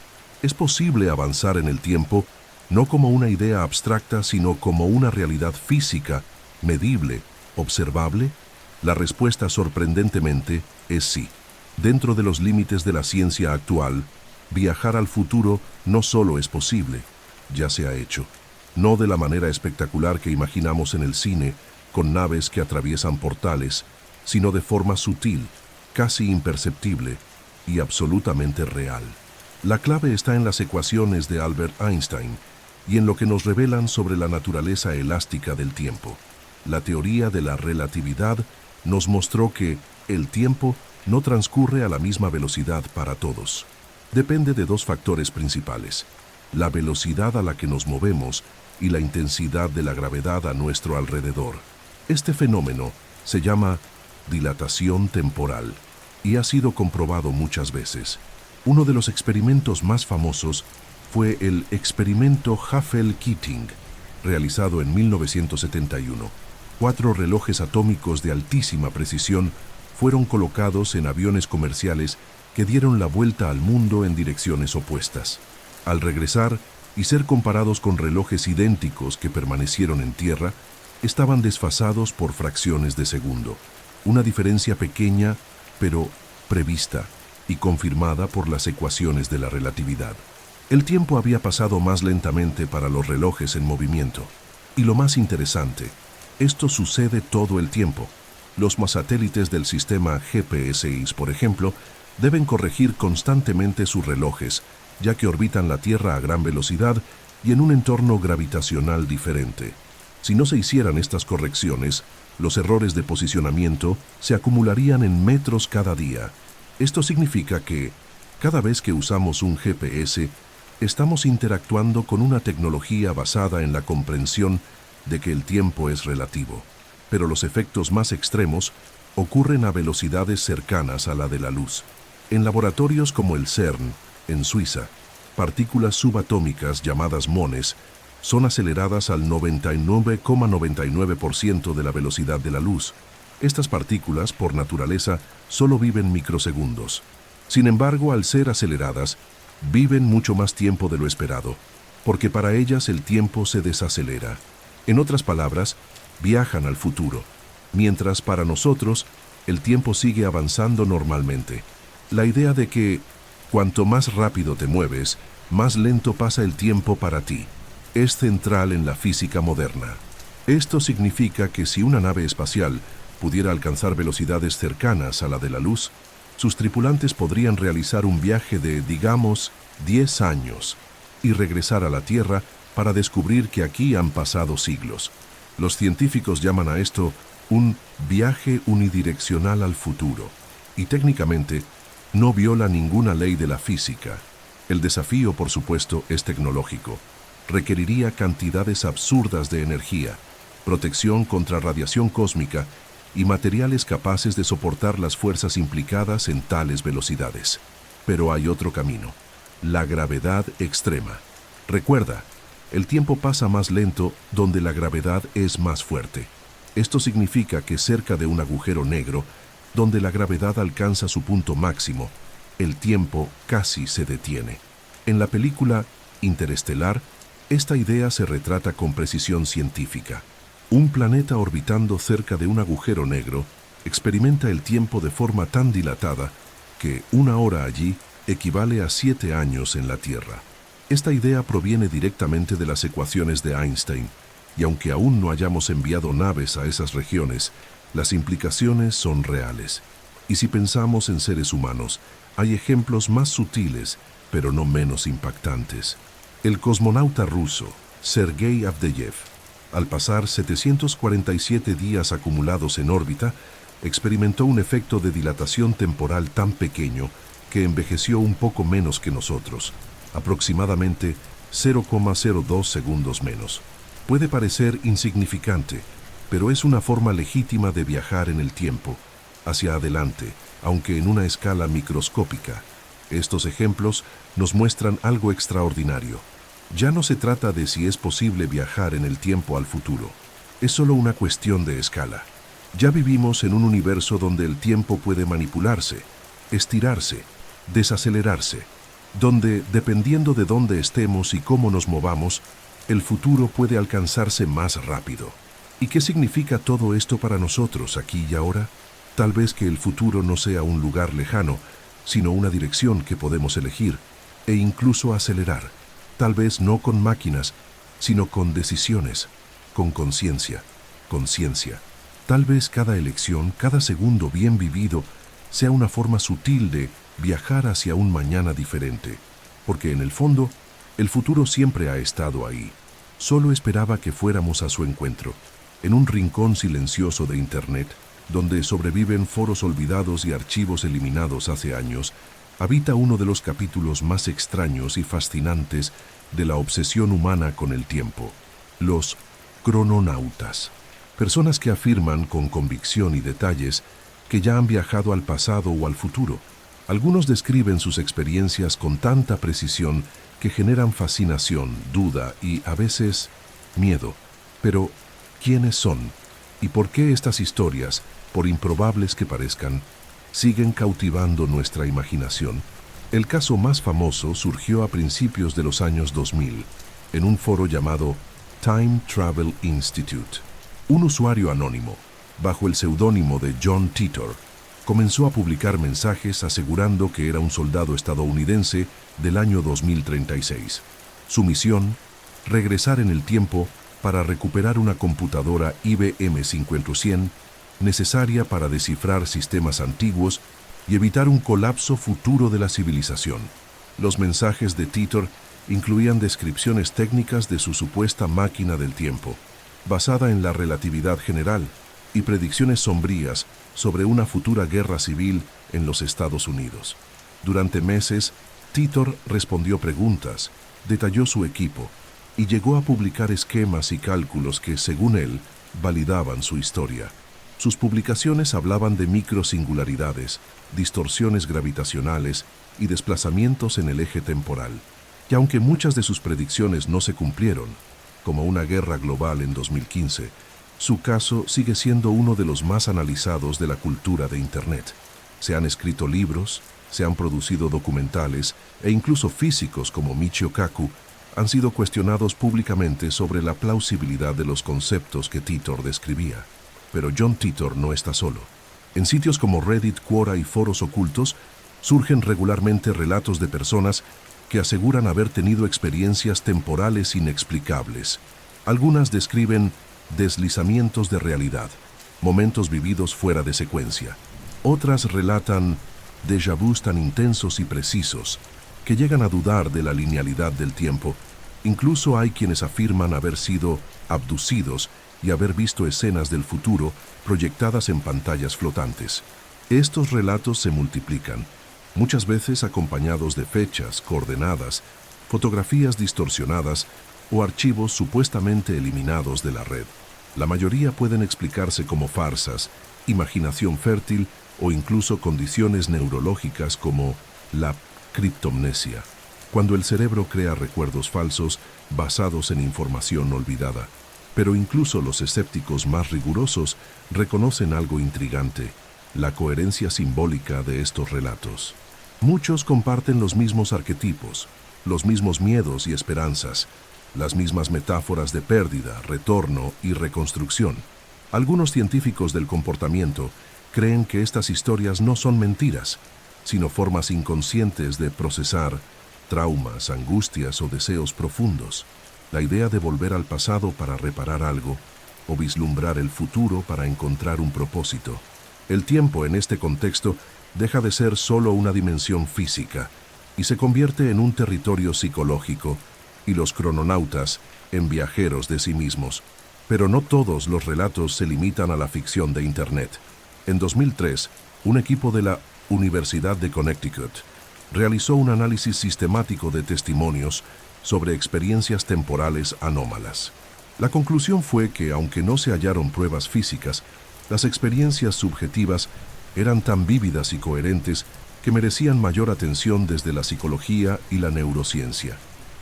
Es posible avanzar en el tiempo no como una idea abstracta, sino como una realidad física, medible, observable. La respuesta, sorprendentemente, es sí. Dentro de los límites de la ciencia actual, viajar al futuro no solo es posible, ya se ha hecho. No de la manera espectacular que imaginamos en el cine, con naves que atraviesan portales, sino de forma sutil, casi imperceptible y absolutamente real. La clave está en las ecuaciones de Albert Einstein y en lo que nos revelan sobre la naturaleza elástica del tiempo. La teoría de la relatividad nos mostró que el tiempo no transcurre a la misma velocidad para todos. Depende de dos factores principales: la velocidad a la que nos movemos y la intensidad de la gravedad a nuestro alrededor. Este fenómeno se llama dilatación temporal y ha sido comprobado muchas veces. Uno de los experimentos más famosos fue el experimento Huffel-Keating, realizado en 1971. 4 relojes atómicos de altísima precisión fueron colocados en aviones comerciales que dieron la vuelta al mundo en direcciones opuestas. Al regresar y ser comparados con relojes idénticos que permanecieron en tierra, estaban desfasados por fracciones de segundo. Una diferencia pequeña, pero prevista y confirmada por las ecuaciones de la relatividad. El tiempo había pasado más lentamente para los relojes en movimiento. Y lo más interesante, esto sucede todo el tiempo. Los satélites del sistema GPS, por ejemplo, deben corregir constantemente sus relojes, ya que orbitan la Tierra a gran velocidad y en un entorno gravitacional diferente. Si no se hicieran estas correcciones, los errores de posicionamiento se acumularían en metros cada día. Esto significa que, cada vez que usamos un GPS, estamos interactuando con una tecnología basada en la comprensión de que el tiempo es relativo, pero los efectos más extremos ocurren a velocidades cercanas a la de la luz. En laboratorios como el CERN, en Suiza, partículas subatómicas llamadas mones son aceleradas al 99,99% de la velocidad de la luz. Estas partículas, por naturaleza, solo viven microsegundos. Sin embargo, al ser aceleradas, viven mucho más tiempo de lo esperado, porque para ellas el tiempo se desacelera. En otras palabras, viajan al futuro, mientras para nosotros el tiempo sigue avanzando normalmente. La idea de que cuanto más rápido te mueves, más lento pasa el tiempo para ti, es central en la física moderna. Esto significa que si una nave espacial pudiera alcanzar velocidades cercanas a la de la luz, sus tripulantes podrían realizar un viaje de, digamos, 10 años y regresar a la Tierra para descubrir que aquí han pasado siglos. Los científicos llaman a esto un viaje unidireccional al futuro, y técnicamente no viola ninguna ley de la física. El desafío, por supuesto, es tecnológico. Requeriría cantidades absurdas de energía, protección contra radiación cósmica y materiales capaces de soportar las fuerzas implicadas en tales velocidades. Pero hay otro camino: la gravedad extrema. Recuerda, el tiempo pasa más lento donde la gravedad es más fuerte. Esto significa que cerca de un agujero negro, donde la gravedad alcanza su punto máximo, el tiempo casi se detiene. En la película Interestelar, esta idea se retrata con precisión científica. Un planeta orbitando cerca de un agujero negro experimenta el tiempo de forma tan dilatada que 1 hora allí equivale a 7 años en la Tierra. Esta idea proviene directamente de las ecuaciones de Einstein, y aunque aún no hayamos enviado naves a esas regiones, las implicaciones son reales. Y si pensamos en seres humanos, hay ejemplos más sutiles, pero no menos impactantes. El cosmonauta ruso, Sergei Avdeyev, al pasar 747 días acumulados en órbita, experimentó un efecto de dilatación temporal tan pequeño que envejeció un poco menos que nosotros, aproximadamente 0,02 segundos menos. Puede parecer insignificante, pero es una forma legítima de viajar en el tiempo, hacia adelante, aunque en una escala microscópica. Estos ejemplos nos muestran algo extraordinario. Ya no se trata de si es posible viajar en el tiempo al futuro. Es solo una cuestión de escala. Ya vivimos en un universo donde el tiempo puede manipularse, estirarse, desacelerarse. donde, dependiendo de dónde estemos y cómo nos movamos, el futuro puede alcanzarse más rápido. ¿Y qué significa todo esto para nosotros aquí y ahora? Tal vez que el futuro no sea un lugar lejano, sino una dirección que podemos elegir e incluso acelerar. Tal vez no con máquinas, sino con decisiones, con conciencia. Tal vez cada elección, cada segundo bien vivido, sea una forma sutil de viajar hacia un mañana diferente, porque en el fondo, el futuro siempre ha estado ahí. Solo esperaba que fuéramos a su encuentro, en un rincón silencioso de Internet, donde sobreviven foros olvidados y archivos eliminados hace años, habita uno de los capítulos más extraños y fascinantes de la obsesión humana con el tiempo: los crononautas. Personas que afirman con convicción y detalles que ya han viajado al pasado o al futuro. Algunos describen sus experiencias con tanta precisión que generan fascinación, duda y, a veces, miedo. Pero, ¿quiénes son? ¿Y por qué estas historias, por improbables que parezcan, siguen cautivando nuestra imaginación? El caso más famoso surgió a principios de los años 2000, en un foro llamado Time Travel Institute. Un usuario anónimo, bajo el seudónimo de John Titor, comenzó a publicar mensajes asegurando que era un soldado estadounidense del año 2036. Su misión: regresar en el tiempo para recuperar una computadora IBM 5100 necesaria para descifrar sistemas antiguos y evitar un colapso futuro de la civilización. Los mensajes de Titor incluían descripciones técnicas de su supuesta máquina del tiempo, basada en la relatividad general, y predicciones sombrías sobre una futura guerra civil en los Estados Unidos. Durante meses, Titor respondió preguntas, detalló su equipo y llegó a publicar esquemas y cálculos que, según él, validaban su historia. Sus publicaciones hablaban de microsingularidades, distorsiones gravitacionales y desplazamientos en el eje temporal. Y aunque muchas de sus predicciones no se cumplieron, como una guerra global en 2015, su caso sigue siendo uno de los más analizados de la cultura de Internet. Se han escrito libros, se han producido documentales e incluso físicos como Michio Kaku han sido cuestionados públicamente sobre la plausibilidad de los conceptos que Titor describía. Pero John Titor no está solo. En sitios como Reddit, Quora y foros ocultos surgen regularmente relatos de personas que aseguran haber tenido experiencias temporales inexplicables. Algunas describen deslizamientos de realidad, momentos vividos fuera de secuencia. Otras relatan déjà vus tan intensos y precisos que llegan a dudar de la linealidad del tiempo. Incluso hay quienes afirman haber sido abducidos y haber visto escenas del futuro proyectadas en pantallas flotantes. Estos relatos se multiplican, muchas veces acompañados de fechas, coordenadas, fotografías distorsionadas o archivos supuestamente eliminados de la red. La mayoría pueden explicarse como farsas, imaginación fértil o incluso condiciones neurológicas como la criptomnesia, cuando el cerebro crea recuerdos falsos basados en información olvidada. Pero incluso los escépticos más rigurosos reconocen algo intrigante: la coherencia simbólica de estos relatos. Muchos comparten los mismos arquetipos, los mismos miedos y esperanzas, las mismas metáforas de pérdida, retorno y reconstrucción. Algunos científicos del comportamiento creen que estas historias no son mentiras, sino formas inconscientes de procesar traumas, angustias o deseos profundos. La idea de volver al pasado para reparar algo, o vislumbrar el futuro para encontrar un propósito. El tiempo en este contexto deja de ser solo una dimensión física y se convierte en un territorio psicológico, y los crononautas en viajeros de sí mismos. Pero no todos los relatos se limitan a la ficción de Internet. En 2003, un equipo de la Universidad de Connecticut realizó un análisis sistemático de testimonios sobre experiencias temporales anómalas. La conclusión fue que, aunque no se hallaron pruebas físicas, las experiencias subjetivas eran tan vívidas y coherentes que merecían mayor atención desde la psicología y la neurociencia.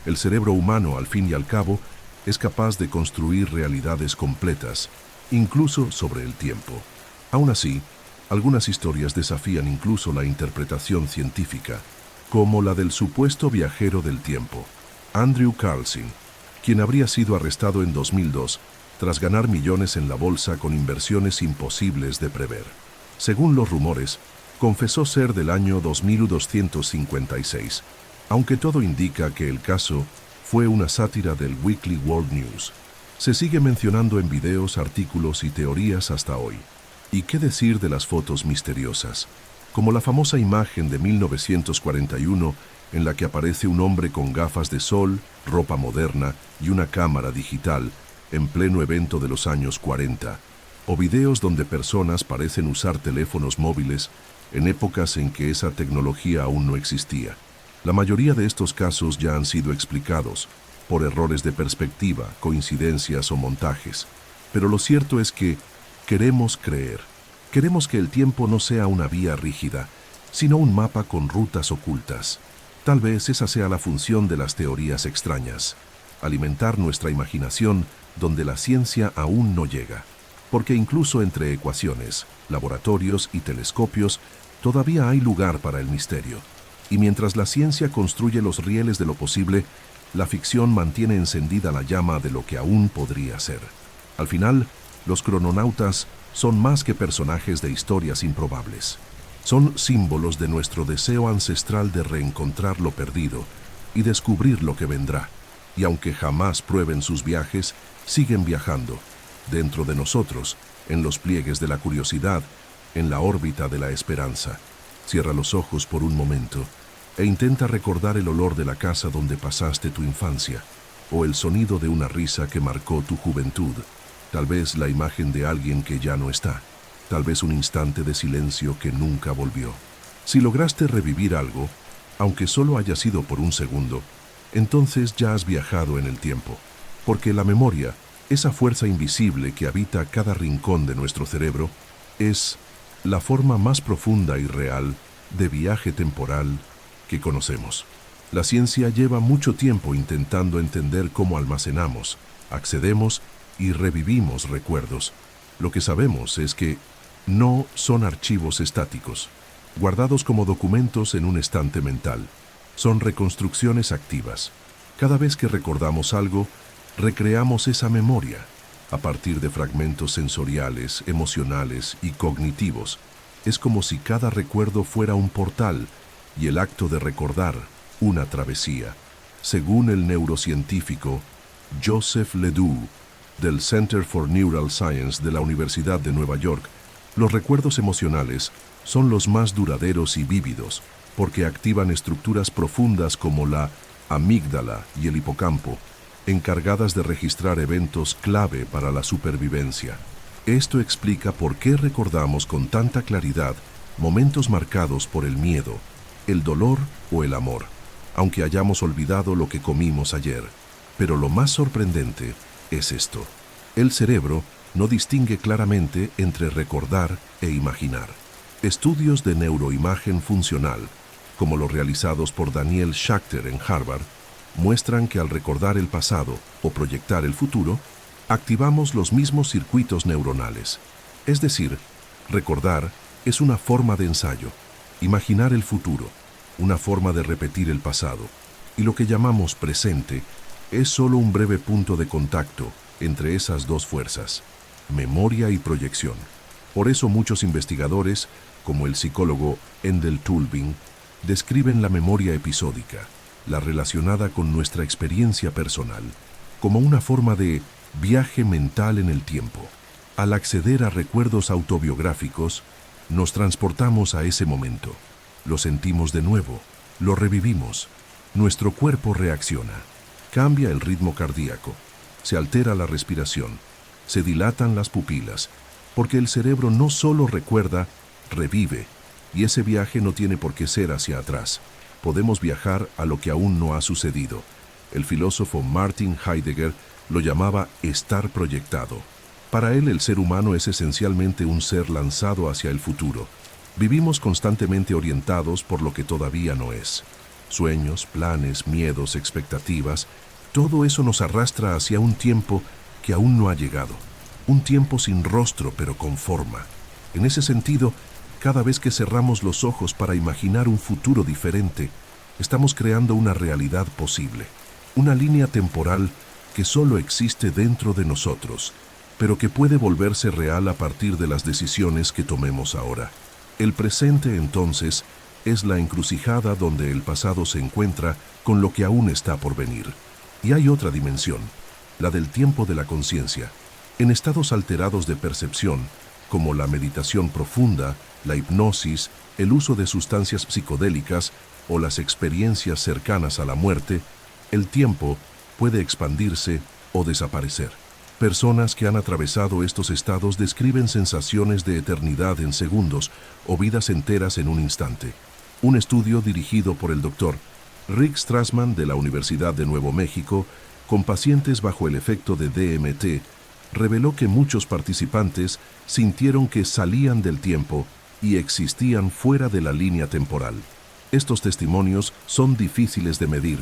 El cerebro humano, al fin y al cabo, es capaz de construir realidades completas, incluso sobre el tiempo. Aún así, algunas historias desafían incluso la interpretación científica. como la del supuesto viajero del tiempo, Andrew Carlson, quien habría sido arrestado en 2002 tras ganar millones en la bolsa con inversiones imposibles de prever. Según los rumores, confesó ser del año 2256, aunque todo indica que el caso fue una sátira del Weekly World News. Se sigue mencionando en videos, artículos y teorías hasta hoy. ¿Y qué decir de las fotos misteriosas? Como la famosa imagen de 1941 en la que aparece un hombre con gafas de sol, ropa moderna y una cámara digital en pleno evento de los años 40, o videos donde personas parecen usar teléfonos móviles en épocas en que esa tecnología aún no existía. La mayoría de estos casos ya han sido explicados por errores de perspectiva, coincidencias o montajes, pero lo cierto es que queremos creer. Queremos que el tiempo no sea una vía rígida, sino un mapa con rutas ocultas. Tal vez esa sea la función de las teorías extrañas, alimentar nuestra imaginación donde la ciencia aún no llega. Porque incluso entre ecuaciones, laboratorios y telescopios, todavía hay lugar para el misterio. Y mientras la ciencia construye los rieles de lo posible, la ficción mantiene encendida la llama de lo que aún podría ser. Al final, los crononautas son más que personajes de historias improbables. Son símbolos de nuestro deseo ancestral de reencontrar lo perdido y descubrir lo que vendrá. Y aunque jamás prueben sus viajes, siguen viajando, dentro de nosotros, en los pliegues de la curiosidad, en la órbita de la esperanza. Cierra los ojos por un momento e intenta recordar el olor de la casa donde pasaste tu infancia, o el sonido de una risa que marcó tu juventud, tal vez la imagen de alguien que ya no está, tal vez un instante de silencio que nunca volvió. Si lograste revivir algo, aunque solo haya sido por un segundo, entonces ya has viajado en el tiempo, porque la memoria, esa fuerza invisible que habita cada rincón de nuestro cerebro, es la forma más profunda y real de viaje temporal que conocemos. La ciencia lleva mucho tiempo intentando entender cómo almacenamos, accedemos y revivimos recuerdos. Lo que sabemos es que no son archivos estáticos, guardados como documentos en un estante mental. Son reconstrucciones activas. Cada vez que recordamos algo, recreamos esa memoria, a partir de fragmentos sensoriales, emocionales y cognitivos. Es como si cada recuerdo fuera un portal y el acto de recordar una travesía. Según el neurocientífico Joseph Ledoux, del Center for Neural Science de la Universidad de Nueva York, los recuerdos emocionales son los más duraderos y vívidos porque activan estructuras profundas como la amígdala y el hipocampo, encargadas de registrar eventos clave para la supervivencia. Esto explica por qué recordamos con tanta claridad momentos marcados por el miedo, el dolor o el amor, aunque hayamos olvidado lo que comimos ayer. Pero lo más sorprendente es esto: el cerebro no distingue claramente entre recordar e imaginar. Estudios de neuroimagen funcional, como los realizados por Daniel Schachter en Harvard, muestran que al recordar el pasado o proyectar el futuro, activamos los mismos circuitos neuronales. Es decir, recordar es una forma de ensayo, imaginar el futuro, una forma de repetir el pasado, y lo que llamamos presente es solo un breve punto de contacto entre esas dos fuerzas, memoria y proyección. Por eso muchos investigadores, como el psicólogo Endel Tulbin, describen la memoria episódica, la relacionada con nuestra experiencia personal, como una forma de viaje mental en el tiempo. Al acceder a recuerdos autobiográficos, nos transportamos a ese momento. Lo sentimos de nuevo, lo revivimos. Nuestro cuerpo reacciona. Cambia el ritmo cardíaco, se altera la respiración, se dilatan las pupilas, porque el cerebro no solo recuerda, revive, y ese viaje no tiene por qué ser hacia atrás. Podemos viajar a lo que aún no ha sucedido. El filósofo Martin Heidegger lo llamaba estar proyectado. Para él, el ser humano es esencialmente un ser lanzado hacia el futuro. Vivimos constantemente orientados por lo que todavía no es. Sueños, planes, miedos, expectativas, todo eso nos arrastra hacia un tiempo que aún no ha llegado. Un tiempo sin rostro pero con forma. En ese sentido, cada vez que cerramos los ojos para imaginar un futuro diferente, Estamos creando una realidad posible, una línea temporal que solo existe dentro de nosotros, pero que puede volverse real a partir de las decisiones que tomemos ahora. El presente, entonces, es la encrucijada donde el pasado se encuentra con lo que aún está por venir. Y hay otra dimensión, la del tiempo de la conciencia. En estados alterados de percepción, como la meditación profunda, la hipnosis, el uso de sustancias psicodélicas o las experiencias cercanas a la muerte, el tiempo puede expandirse o desaparecer. Personas que han atravesado estos estados describen sensaciones de eternidad en segundos o vidas enteras en un instante. Un estudio dirigido por el Dr. Rick Strassman de la Universidad de Nuevo México, con pacientes bajo el efecto de DMT, reveló que muchos participantes sintieron que salían del tiempo y existían fuera de la línea temporal. Estos testimonios son difíciles de medir,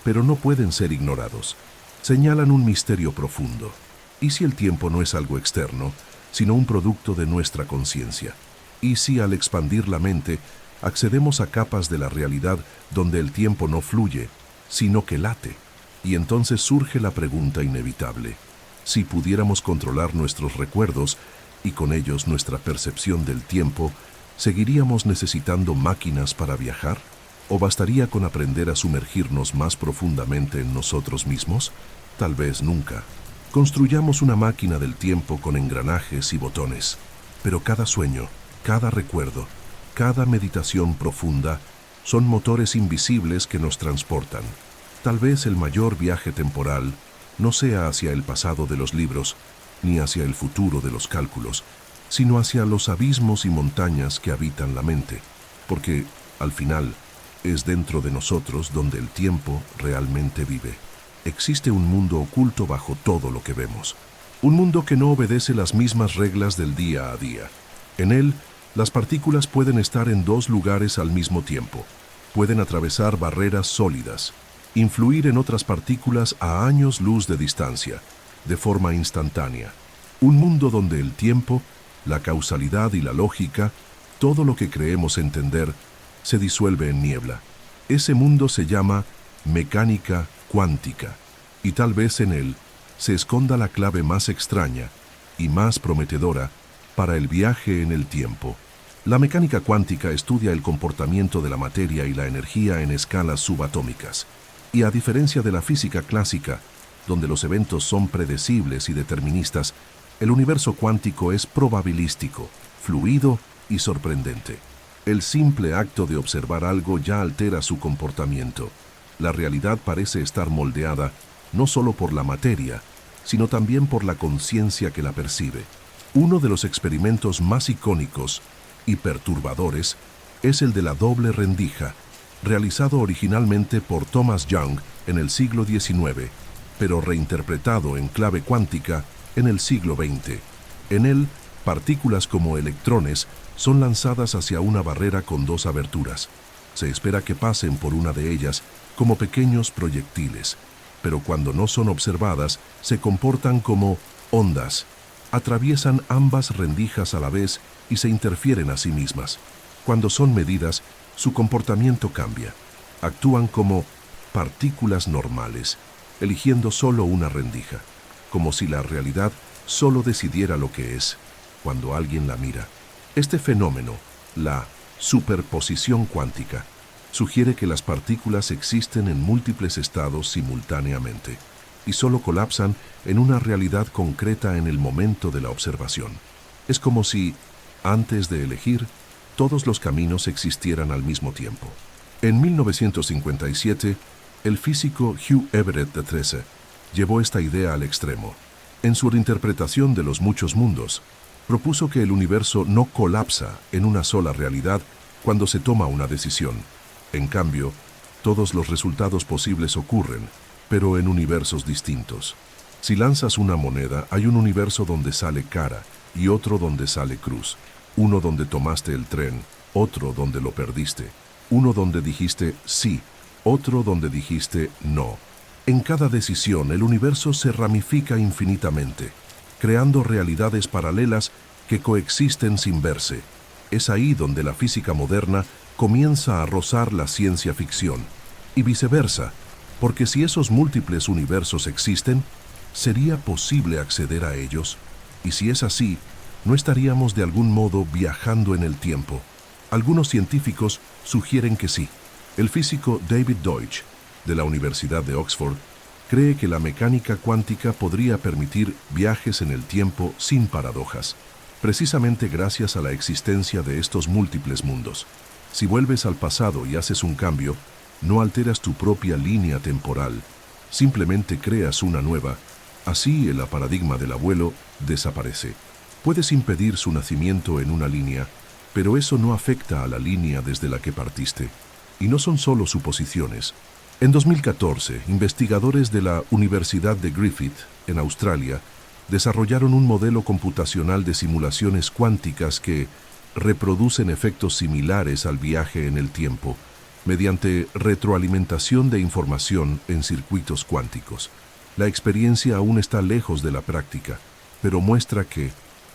pero no pueden ser ignorados. Señalan un misterio profundo. ¿Y si el tiempo no es algo externo, sino un producto de nuestra conciencia? ¿Y si al expandir la mente, accedemos a capas de la realidad donde el tiempo no fluye, sino que late? Y entonces surge la pregunta inevitable. Si pudiéramos controlar nuestros recuerdos y con ellos nuestra percepción del tiempo, ¿seguiríamos necesitando máquinas para viajar? ¿O bastaría con aprender a sumergirnos más profundamente en nosotros mismos? Tal vez nunca. Construyamos una máquina del tiempo con engranajes y botones, pero cada sueño, cada recuerdo, cada meditación profunda son motores invisibles que nos transportan. Tal vez el mayor viaje temporal no sea hacia el pasado de los libros, ni hacia el futuro de los cálculos, sino hacia los abismos y montañas que habitan la mente, porque, al final, es dentro de nosotros donde el tiempo realmente vive. Existe un mundo oculto bajo todo lo que vemos, un mundo que no obedece las mismas reglas del día a día. En él, las partículas pueden estar en dos lugares al mismo tiempo, pueden atravesar barreras sólidas, influir en otras partículas a años luz de distancia, de forma instantánea. Un mundo donde el tiempo, la causalidad y la lógica, todo lo que creemos entender, se disuelve en niebla. Ese mundo se llama mecánica cuántica, y tal vez en él se esconda la clave más extraña y más prometedora para el viaje en el tiempo. La mecánica cuántica estudia el comportamiento de la materia y la energía en escalas subatómicas. Y a diferencia de la física clásica, donde los eventos son predecibles y deterministas, el universo cuántico es probabilístico, fluido y sorprendente. El simple acto de observar algo ya altera su comportamiento. La realidad parece estar moldeada no solo por la materia, sino también por la conciencia que la percibe. Uno de los experimentos más icónicos y perturbadores es el de la doble rendija, realizado originalmente por Thomas Young en el siglo XIX, pero reinterpretado en clave cuántica en el siglo XX. En él, partículas como electrones son lanzadas hacia una barrera con dos aberturas. Se espera que pasen por una de ellas como pequeños proyectiles, pero cuando no son observadas, se comportan como ondas. Atraviesan ambas rendijas a la vez y se interfieren a sí mismas. Cuando son medidas, su comportamiento cambia. Actúan como partículas normales, eligiendo solo una rendija, como si la realidad solo decidiera lo que es, cuando alguien la mira. Este fenómeno, la superposición cuántica, sugiere que las partículas existen en múltiples estados simultáneamente y solo colapsan en una realidad concreta en el momento de la observación. Es como si, antes de elegir, todos los caminos existieran al mismo tiempo. En 1957, el físico Hugh Everett III llevó esta idea al extremo. En su interpretación de los muchos mundos, propuso que el universo no colapsa en una sola realidad cuando se toma una decisión. En cambio, todos los resultados posibles ocurren, pero en universos distintos. Si lanzas una moneda, hay un universo donde sale cara y otro donde sale cruz. Uno donde tomaste el tren, otro donde lo perdiste. Uno donde dijiste sí, otro donde dijiste no. En cada decisión, el universo se ramifica infinitamente, creando realidades paralelas que coexisten sin verse. Es ahí donde la física moderna comienza a rozar la ciencia ficción. Y viceversa, porque si esos múltiples universos existen, ¿sería posible acceder a ellos? Y si es así, ¿no estaríamos de algún modo viajando en el tiempo? Algunos científicos sugieren que sí. El físico David Deutsch, de la Universidad de Oxford, cree que la mecánica cuántica podría permitir viajes en el tiempo sin paradojas, precisamente gracias a la existencia de estos múltiples mundos. Si vuelves al pasado y haces un cambio, no alteras tu propia línea temporal, simplemente creas una nueva. Así el paradigma del abuelo desaparece. Puedes impedir su nacimiento en una línea, pero eso no afecta a la línea desde la que partiste. Y no son solo suposiciones. En 2014, investigadores de la Universidad de Griffith, en Australia, desarrollaron un modelo computacional de simulaciones cuánticas que reproducen efectos similares al viaje en el tiempo, mediante retroalimentación de información en circuitos cuánticos. La experiencia aún está lejos de la práctica, pero muestra que,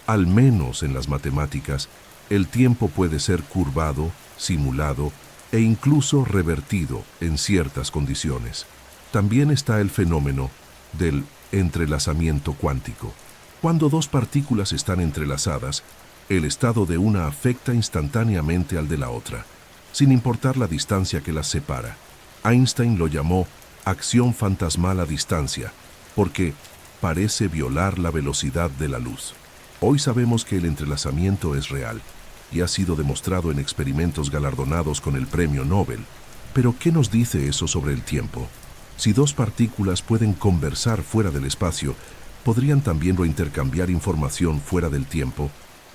al menos en las matemáticas, el tiempo puede ser curvado, simulado e incluso revertido en ciertas condiciones. También está el fenómeno del entrelazamiento cuántico. Cuando dos partículas están entrelazadas, el estado de una afecta instantáneamente al de la otra, sin importar la distancia que las separa. Einstein lo llamó acción fantasmal a distancia, porque parece violar la velocidad de la luz. Hoy sabemos que el entrelazamiento es real y ha sido demostrado en experimentos galardonados con el premio Nobel. Pero, ¿qué nos dice eso sobre el tiempo? Si dos partículas pueden conversar fuera del espacio, ¿podrían también intercambiar información fuera del tiempo?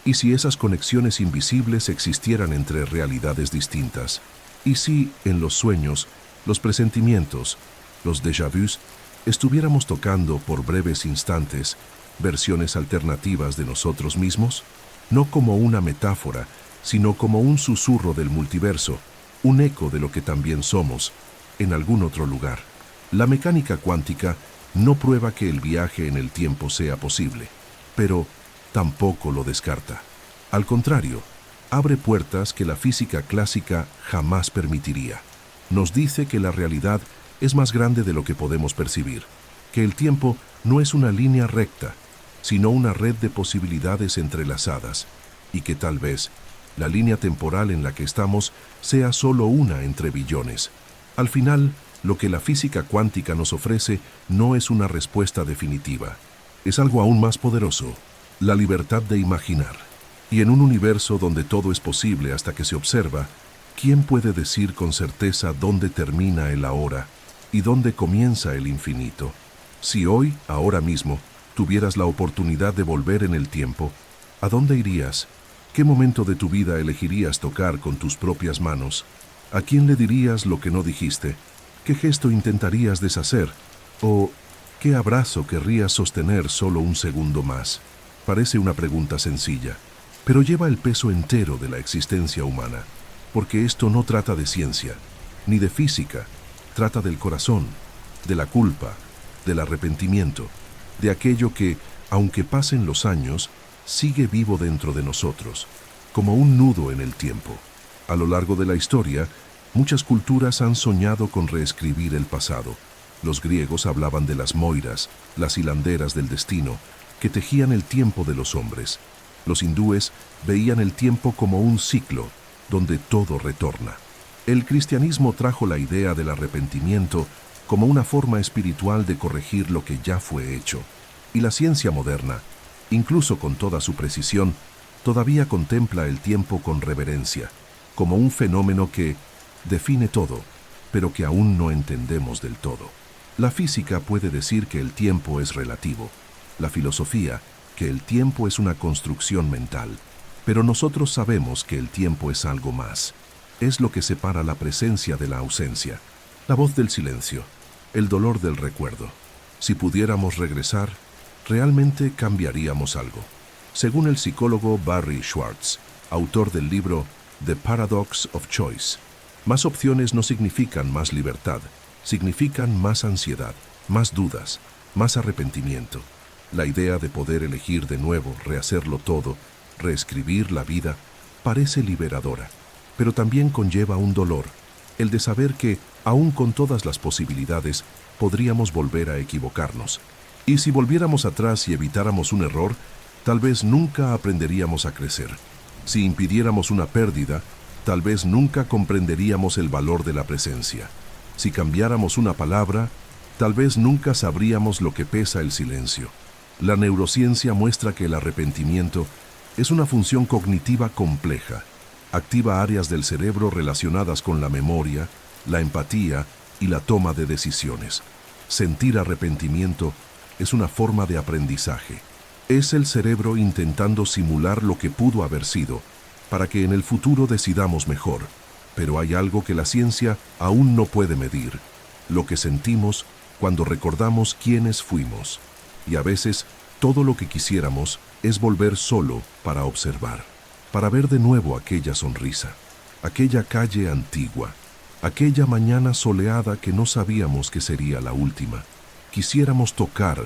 ¿Y si esas conexiones invisibles existieran entre realidades distintas? ¿Y si, en los sueños, los presentimientos, los déjà vus, estuviéramos tocando por breves instantes versiones alternativas de nosotros mismos? No como una metáfora, sino como un susurro del multiverso, un eco de lo que también somos, en algún otro lugar. La mecánica cuántica no prueba que el viaje en el tiempo sea posible, pero tampoco lo descarta. Al contrario, abre puertas que la física clásica jamás permitiría. Nos dice que la realidad es más grande de lo que podemos percibir, que el tiempo no es una línea recta, sino una red de posibilidades entrelazadas, y que tal vez la línea temporal en la que estamos sea solo una entre billones. Al final, lo que la física cuántica nos ofrece no es una respuesta definitiva. Es algo aún más poderoso, la libertad de imaginar. Y en un universo donde todo es posible hasta que se observa, ¿quién puede decir con certeza dónde termina el ahora y dónde comienza el infinito? Si hoy, ahora mismo, tuvieras la oportunidad de volver en el tiempo, ¿a dónde irías? ¿Qué momento de tu vida elegirías tocar con tus propias manos? ¿A quién le dirías lo que no dijiste? ¿Qué gesto intentarías deshacer? ¿O qué abrazo querrías sostener solo un segundo más? Parece una pregunta sencilla, pero lleva el peso entero de la existencia humana, porque esto no trata de ciencia, ni de física, trata del corazón, de la culpa, del arrepentimiento, de aquello que, aunque pasen los años, sigue vivo dentro de nosotros, como un nudo en el tiempo. A lo largo de la historia, muchas culturas han soñado con reescribir el pasado. Los griegos hablaban de las moiras, las hilanderas del destino, que tejían el tiempo de los hombres. Los hindúes veían el tiempo como un ciclo, donde todo retorna. El cristianismo trajo la idea del arrepentimiento como una forma espiritual de corregir lo que ya fue hecho. Y la ciencia moderna, incluso con toda su precisión, todavía contempla el tiempo con reverencia, como un fenómeno que define todo, pero que aún no entendemos del todo. La física puede decir que el tiempo es relativo, la filosofía que el tiempo es una construcción mental, pero nosotros sabemos que el tiempo es algo más. Es lo que separa la presencia de la ausencia, la voz del silencio, el dolor del recuerdo. Si pudiéramos regresar, realmente cambiaríamos algo. Según el psicólogo Barry Schwartz, autor del libro The Paradox of Choice, más opciones no significan más libertad, significan más ansiedad, más dudas, más arrepentimiento. La idea de poder elegir de nuevo, rehacerlo todo, reescribir la vida, parece liberadora, pero también conlleva un dolor, el de saber que, aún con todas las posibilidades, podríamos volver a equivocarnos. Y si volviéramos atrás y evitáramos un error, tal vez nunca aprenderíamos a crecer. Si impidiéramos una pérdida, tal vez nunca comprenderíamos el valor de la presencia. Si cambiáramos una palabra, tal vez nunca sabríamos lo que pesa el silencio. La neurociencia muestra que el arrepentimiento es una función cognitiva compleja. Activa áreas del cerebro relacionadas con la memoria, la empatía y la toma de decisiones. Sentir arrepentimiento es una forma de aprendizaje. Es el cerebro intentando simular lo que pudo haber sido, para que en el futuro decidamos mejor. Pero hay algo que la ciencia aún no puede medir: lo que sentimos cuando recordamos quiénes fuimos. Y a veces, todo lo que quisiéramos es volver solo para observar, para ver de nuevo aquella sonrisa, aquella calle antigua, aquella mañana soleada que no sabíamos que sería la última. Quisiéramos tocar,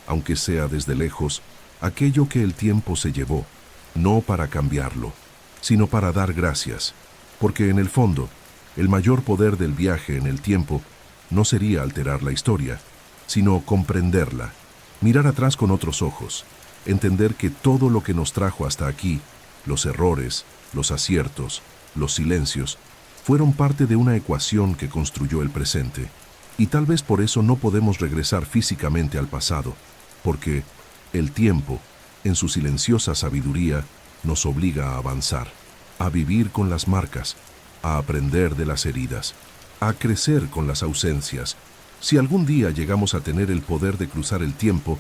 aunque sea desde lejos, aquello que el tiempo se llevó, no para cambiarlo, sino para dar gracias, porque en el fondo, el mayor poder del viaje en el tiempo no sería alterar la historia, sino comprenderla, mirar atrás con otros ojos, entender que todo lo que nos trajo hasta aquí, los errores, los aciertos, los silencios, fueron parte de una ecuación que construyó el presente. Y tal vez por eso no podemos regresar físicamente al pasado, porque el tiempo, en su silenciosa sabiduría, nos obliga a avanzar, a vivir con las marcas, a aprender de las heridas, a crecer con las ausencias. Si algún día llegamos a tener el poder de cruzar el tiempo,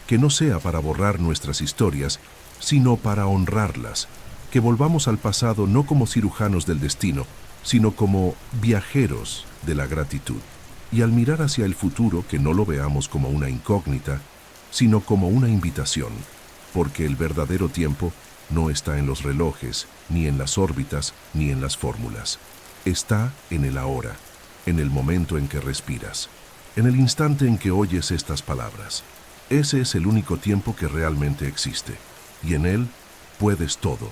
que no sea para borrar nuestras historias, sino para honrarlas, que volvamos al pasado no como cirujanos del destino, sino como viajeros de la gratitud. Y al mirar hacia el futuro, que no lo veamos como una incógnita, sino como una invitación, porque el verdadero tiempo no está en los relojes, ni en las órbitas, ni en las fórmulas. Está en el ahora, en el momento en que respiras, en el instante en que oyes estas palabras. Ese es el único tiempo que realmente existe, y en él puedes todo.